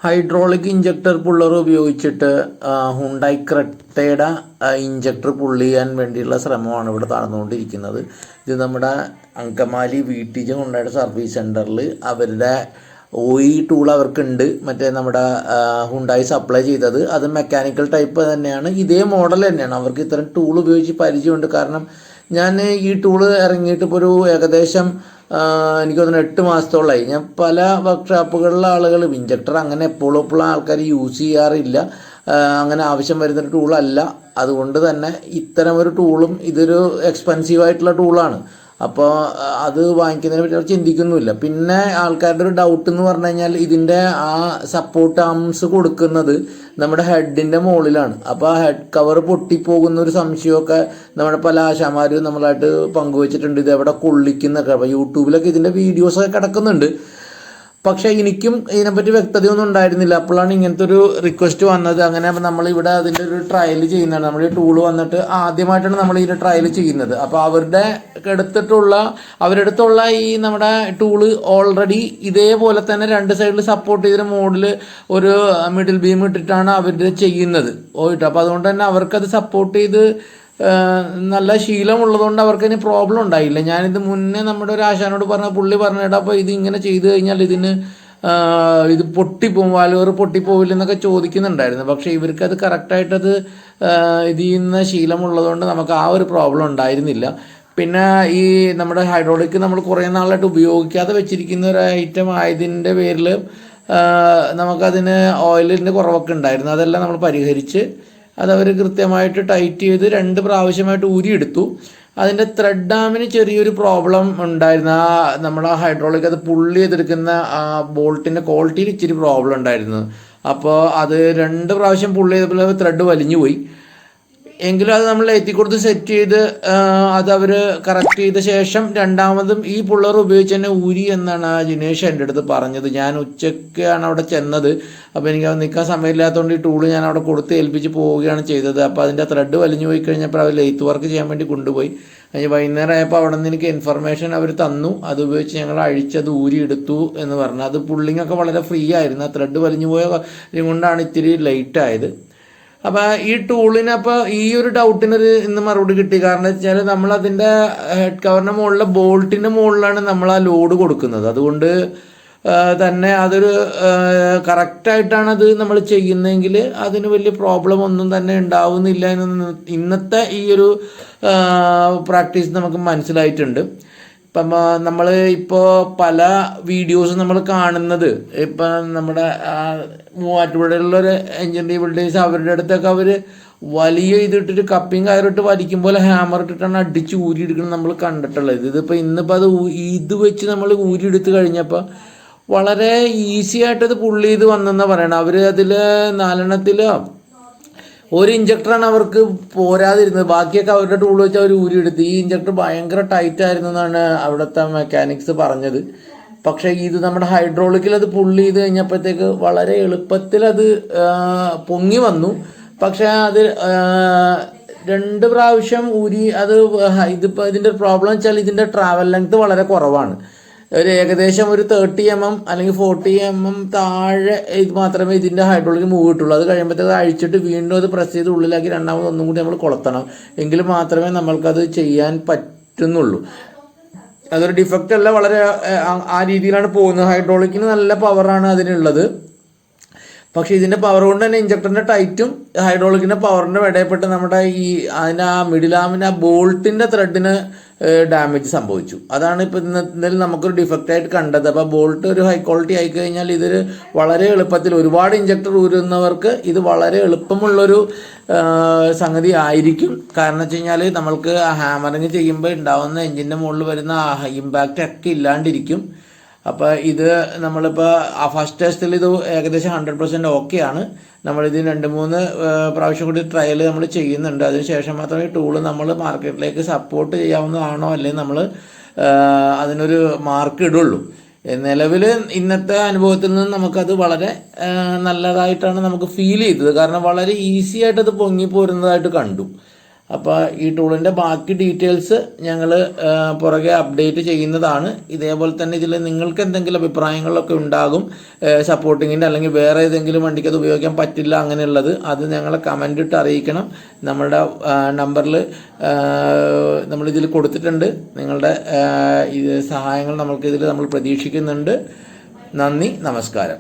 Hydraulic injector puller ഉപയോഗിച്ചിട്ട് Hyundai ക്രെറ്റയുടെ injector പുള്ള് ചെയ്യാൻ വേണ്ടിയുള്ള ശ്രമമാണ് ഇവിടെ നടന്നുകൊണ്ടിരിക്കുന്നത്. ഇത് നമ്മുടെ അങ്കമാലി VTJ ഹുണ്ടായുടെ സർവീസ് സെൻറ്ററിൽ അവരുടെ OE ടൂൾ അവർക്കുണ്ട്. മറ്റേ നമ്മുടെ ഹുണ്ടായി സപ്ലൈ ചെയ്തത് അത് മെക്കാനിക്കൽ ടൈപ്പ് തന്നെയാണ്, ഇതേ മോഡൽ തന്നെയാണ്. അവർക്ക് ഇത്തരം ടൂൾ ഉപയോഗിച്ച് പരിചയമുണ്ട്. കാരണം ഞാൻ ഈ ടൂള് ഇറങ്ങിയിട്ട് ഇപ്പോൾ ഒരു ഏകദേശം എനിക്ക് തോന്നുന്നു 8 മാസത്തോളമായി. ഞാൻ പല വർക്ക്ഷോപ്പുകളിലെ ആളുകൾ ഇഞ്ചക്ടർ അങ്ങനെ എപ്പോഴും ആൾക്കാർ യൂസ് ചെയ്യാറില്ല, അങ്ങനെ ആവശ്യം വരുന്നൊരു ടൂളല്ല. അതുകൊണ്ട് തന്നെ ഇത്തരം ഒരു ടൂളും ഇതൊരു എക്സ്പെൻസീവായിട്ടുള്ള ടൂളാണ്. അപ്പോൾ അത് വാങ്ങിക്കുന്നതിനെ പറ്റി അവർ ചിന്തിക്കുന്നുമില്ല. പിന്നെ ആൾക്കാരുടെ ഒരു ഡൗട്ട് എന്ന് പറഞ്ഞു കഴിഞ്ഞാൽ ഇതിൻ്റെ ആ സപ്പോർട്ട് ആംസ് കൊടുക്കുന്നത് നമ്മുടെ ഹെഡിൻ്റെ മുകളിലാണ്. അപ്പോൾ ആ ഹെഡ് കവർ പൊട്ടിപ്പോകുന്ന ഒരു സംശയമൊക്കെ നമ്മുടെ പല ആശാമാരും നമ്മളായിട്ട് പങ്കുവച്ചിട്ടുണ്ട്. ഇത് എവിടെ കൊള്ളിക്കുന്നൊക്കെ. അപ്പോൾ യൂട്യൂബിലൊക്കെ ഇതിൻ്റെ വീഡിയോസൊക്കെ കിടക്കുന്നുണ്ട്. പക്ഷേ എനിക്കും ഇതിനെപ്പറ്റി വ്യക്തതയൊന്നും ഉണ്ടായിരുന്നില്ല. അപ്പോഴാണ് ഇങ്ങനത്തെ ഒരു റിക്വസ്റ്റ് വന്നത്. അങ്ങനെ നമ്മളിവിടെ അതിൻ്റെ ഒരു ട്രയൽ ചെയ്യുന്നതാണ്. നമ്മൾ ഈ ടൂള് വന്നിട്ട് ആദ്യമായിട്ടാണ് നമ്മൾ ഇതിൻ്റെ ട്രയൽ ചെയ്യുന്നത്. അപ്പോൾ അവരുടെ അടുത്തുള്ള ഈ നമ്മുടെ ടൂള് ഓൾറെഡി ഇതേപോലെ തന്നെ 2 സൈഡിൽ സപ്പോർട്ട് ചെയ്തൊരു മോഡിൽ ഒരു മിഡിൽ ബീം ഇട്ടിട്ടാണ് അവർ ചെയ്യുന്നത് പോയിട്ട്. അപ്പോൾ അതുകൊണ്ട് തന്നെ അവർക്കത് സപ്പോർട്ട് ചെയ്ത് നല്ല ശീലമുള്ളതുകൊണ്ട് അവർക്ക് അതിന് പ്രോബ്ലം ഉണ്ടായില്ല. ഞാനിത് മുന്നേ നമ്മുടെ ഒരു ആശാനോട് പുള്ളി പറഞ്ഞിട്ട് അപ്പോൾ ഇത് ഇങ്ങനെ ചെയ്ത് കഴിഞ്ഞാൽ ഇത് പൊട്ടിപ്പോവും, വാൽവർ പൊട്ടിപ്പോവില്ല എന്നൊക്കെ ചോദിക്കുന്നുണ്ടായിരുന്നു. പക്ഷേ ഇവർക്കത് കറക്റ്റായിട്ടത് ഇത് ചെയ്യുന്ന ശീലമുള്ളതുകൊണ്ട് നമുക്ക് ആ ഒരു പ്രോബ്ലം ഉണ്ടായിരുന്നില്ല. പിന്നെ ഈ നമ്മുടെ ഹൈഡ്രോളിക് നമ്മൾ കുറേ നാളായിട്ട് ഉപയോഗിക്കാതെ വെച്ചിരിക്കുന്ന ഒരു ഐറ്റം ആയതിൻ്റെ പേരിൽ നമുക്കതിന് ഓയിലിൻ്റെ കുറവൊക്കെ ഉണ്ടായിരുന്നു. അതെല്ലാം നമ്മൾ പരിഹരിച്ച് അതവർ കൃത്യമായിട്ട് ടൈറ്റ് ചെയ്ത് 2 പ്രാവശ്യമായിട്ട് ഊരിയെടുത്തു. അതിൻ്റെ ത്രെഡ് ഡാമിന് ചെറിയൊരു പ്രോബ്ലം ഉണ്ടായിരുന്നു. നമ്മൾ ആ ഹൈഡ്രോളിക് അത് പുള്ളി ചെയ്തെടുക്കുന്ന ആ ബോൾട്ടിൻ്റെ ക്വാളിറ്റിയിൽ ഇച്ചിരി പ്രോബ്ലം ഉണ്ടായിരുന്നു. അപ്പോൾ അത് 2 പ്രാവശ്യം പുള്ളി ചെയ്തപ്പോൾ ത്രെഡ് വലിഞ്ഞു പോയി. എങ്കിലും അത് നമ്മൾ എത്തിക്കൊടുത്ത് സെറ്റ് ചെയ്ത് അത് അവർ കറക്റ്റ് ചെയ്ത ശേഷം രണ്ടാമതും ഈ പുള്ളർ ഉപയോഗിച്ച് തന്നെ ഊരി എന്നാണ് ആ ജിനേഷ് എൻ്റെ അടുത്ത് പറഞ്ഞത്. ഞാൻ ഉച്ചയ്ക്കാണ് അവിടെ ചെന്നത്. അപ്പോൾ എനിക്ക് അത് നിൽക്കാൻ സമയമില്ലാത്തതുകൊണ്ട് ഈ ടൂള് ഞാൻ അവിടെ കൊടുത്ത് ഏൽപ്പിച്ച് പോവുകയാണ് ചെയ്തത്. അപ്പോൾ അതിൻ്റെ ത്രെഡ് വലിഞ്ഞു പോയി കഴിഞ്ഞപ്പോൾ അവർ ലെയ്ത്ത് വർക്ക് ചെയ്യാൻ വേണ്ടി കൊണ്ടുപോയി. അതിന് വൈകുന്നേരം ആയപ്പോൾ അവിടെ നിന്ന് എനിക്ക് ഇൻഫർമേഷൻ അവർ തന്നു. അത് ഉപയോഗിച്ച് ഞങ്ങൾ അഴിച്ചത് ഊരി എടുത്തു എന്ന് പറഞ്ഞു. അത് പുള്ളിങ്ങൊക്കെ വളരെ ഫ്രീ ആയിരുന്നു. ആ ത്രെഡ് വലിഞ്ഞു പോയ കൊണ്ടാണ് ഇത്തിരി ലേറ്റ് ആയത്. അപ്പോൾ ഈ ടൂളിനപ്പോൾ ഈ ഒരു ഡൗട്ടിനൊരു ഇന്ന് മറുപടി കിട്ടി. കാരണം വെച്ചാൽ നമ്മളതിൻ്റെ ഹെഡ് കവറിൻ്റെ മുകളിലെ ബോൾട്ടിൻ്റെ മുകളിലാണ് നമ്മൾ ആ ലോഡ് കൊടുക്കുന്നത്. അതുകൊണ്ട് തന്നെ അതൊരു കറക്റ്റായിട്ടാണ് അത് നമ്മൾ ചെയ്യുന്നതെങ്കിൽ അതിന് വലിയ പ്രോബ്ലം ഒന്നും തന്നെ ഉണ്ടാവുന്നില്ല എന്ന് ഇന്നത്തെ ഈ ഒരു പ്രാക്ടീസ് നമുക്ക് മനസ്സിലായിട്ടുണ്ട്. ഇപ്പം നമ്മൾ ഇപ്പോൾ പല വീഡിയോസും നമ്മൾ കാണുന്നത് ഇപ്പം നമ്മുടെ മൂവാറ്റുപുഴയിലുള്ളൊരു എൻജിനീയറിംഗ് ബിൽഡേഴ്സ് അവരുടെ അടുത്തൊക്കെ അവർ വലിയ ഇതിട്ടിട്ട് കപ്പിങ് കയറിട്ട് വലിക്കുമ്പോൾ ഹാമർ ഇട്ടിട്ടാണ് അടിച്ച് ഊരിയെടുക്കുന്നത് നമ്മൾ കണ്ടിട്ടുള്ളത്. ഇതിപ്പോൾ ഇന്നിപ്പോൾ അത് ഇത് വെച്ച് നമ്മൾ ഊരിയെടുത്ത് കഴിഞ്ഞപ്പോൾ വളരെ ഈസി ആയിട്ടത് പുള്ളി ചെയ്ത് വന്നെന്നാണ് പറയണം. അവർ അതിൽ 4 ഒരു ഇഞ്ചക്ടറാണ് അവർക്ക് പോരാതിരുന്നത്. ബാക്കിയൊക്കെ അവരുടെ ടൂൾ വെച്ച് അവർ ഊരിയെടുത്ത്. ഈ ഇഞ്ചക്ടർ ഭയങ്കര ടൈറ്റ് ആയിരുന്നു എന്നാണ് അവിടുത്തെ മെക്കാനിക്സ് പറഞ്ഞത്. പക്ഷേ ഇത് നമ്മുടെ ഹൈഡ്രോളിക്കിൽ അത് പുള്ളി ചെയ്ത് കഴിഞ്ഞപ്പോഴത്തേക്ക് വളരെ എളുപ്പത്തിൽ അത് പൊങ്ങി വന്നു. പക്ഷേ അത് 2 പ്രാവശ്യം ഊരി അത് ഇതിപ്പോൾ ഇതിൻ്റെ പ്രോബ്ലം വെച്ചാൽ ഇതിൻ്റെ ട്രാവൽ ലെങ്ത് വളരെ കുറവാണ്. ഒരു ഏകദേശം ഒരു 30 mm അല്ലെങ്കിൽ 40 mm താഴെ ഇത് മാത്രമേ ഇതിൻ്റെ ഹൈഡ്രോളിക് മൂവ് കിട്ടുള്ളൂ. അത് കഴിയുമ്പോഴത്തേക്ക് അഴിച്ചിട്ട് വീണ്ടും അത് പ്രസ് ചെയ്ത് ഉള്ളിലാക്കി രണ്ടാമത് ഒന്നും കൂടി നമ്മൾ കൊളുത്തണം. എങ്കിൽ മാത്രമേ നമ്മൾക്കത് ചെയ്യാൻ പറ്റുന്നുള്ളൂ. അതൊരു ഡിഫക്റ്റ് അല്ല, വളരെ ആ രീതിയിലാണ് പോകുന്നത്. ഹൈഡ്രോളിക്കിന് നല്ല പവറാണ് അതിനുള്ളത്. പക്ഷേ ഇതിൻ്റെ പവർ കൊണ്ട് തന്നെ ഇഞ്ചക്ടറിൻ്റെ ടൈറ്റും ഹൈഡ്രോളിക്കിൻ്റെ പവറിൻ്റെ ഇടയിൽപ്പെട്ട് നമ്മുടെ ഈ അതിൻ്റെ ആ മിഡിൽ ആമിൻ്റെ ആ ബോൾട്ടിൻ്റെ ത്രെഡിന് ഡാമേജ് സംഭവിച്ചു. അതാണ് ഇപ്പോൾ ഇന്നലെ നമുക്കൊരു ഡിഫക്റ്റായിട്ട് കണ്ടത്. അപ്പോൾ ബോൾട്ട് ഒരു ഹൈ ക്വാളിറ്റി ആയിക്കഴിഞ്ഞാൽ ഇതൊരു വളരെ എളുപ്പത്തിൽ ഒരുപാട് ഇഞ്ചക്ടർ ഊരുന്നവർക്ക് ഇത് വളരെ എളുപ്പമുള്ളൊരു സംഗതി ആയിരിക്കും. കാരണം വെച്ച് കഴിഞ്ഞാൽ നമ്മൾക്ക് ഹാമറിങ് ചെയ്യുമ്പോൾ ഉണ്ടാവുന്ന എഞ്ചിൻ്റെ മുകളിൽ വരുന്ന ഇമ്പാക്റ്റ് ഒക്കെ ഇല്ലാണ്ടിരിക്കും. അപ്പോൾ ഇത് നമ്മളിപ്പോൾ ആ ഫസ്റ്റ് ടെസ്റ്റിൽ ഇത് ഏകദേശം 100% ഓക്കെയാണ്. നമ്മളിത് 2-3 പ്രാവശ്യം കൂടി ട്രയൽ നമ്മൾ ചെയ്യുന്നുണ്ട്. അതിനുശേഷം മാത്രമേ ഈ ടൂള് നമ്മൾ മാർക്കറ്റിലേക്ക് സപ്പോർട്ട് ചെയ്യാവുന്നതാണോ അല്ലെങ്കിൽ നമ്മൾ അതിനൊരു മാർക്ക് ഇടുള്ളൂ. നിലവിൽ ഇന്നത്തെ അനുഭവത്തിൽ നിന്ന് നമുക്കത് വളരെ നല്ലതായിട്ടാണ് നമുക്ക് ഫീൽ ചെയ്തത്. കാരണം വളരെ ഈസി ആയിട്ട് അത് പൊങ്ങി പോരുന്നതായിട്ട് കണ്ടു. അപ്പോൾ ഈ ടൂളിൻ്റെ ബാക്കി ഡീറ്റെയിൽസ് ഞങ്ങൾ പുറകെ അപ്ഡേറ്റ് ചെയ്യുന്നതാണ്. ഇതേപോലെ തന്നെ ഇതിൽ നിങ്ങൾക്ക് എന്തെങ്കിലും അഭിപ്രായങ്ങളൊക്കെ ഉണ്ടാകും, സപ്പോർട്ടിങ്ങിൻ്റെ അല്ലെങ്കിൽ വേറെ ഏതെങ്കിലും വണ്ടിക്ക് അത് ഉപയോഗിക്കാൻ പറ്റില്ല അങ്ങനെയുള്ളത്, അത് ഞങ്ങളെ കമൻ്റ് ഇട്ട് അറിയിക്കണം. നമ്മളുടെ നമ്പറിൽ നമ്മളിതിൽ കൊടുത്തിട്ടുണ്ട്. നിങ്ങളുടെ സഹായങ്ങൾ നമ്മൾ പ്രതീക്ഷിക്കുന്നുണ്ട്. നന്ദി, നമസ്കാരം.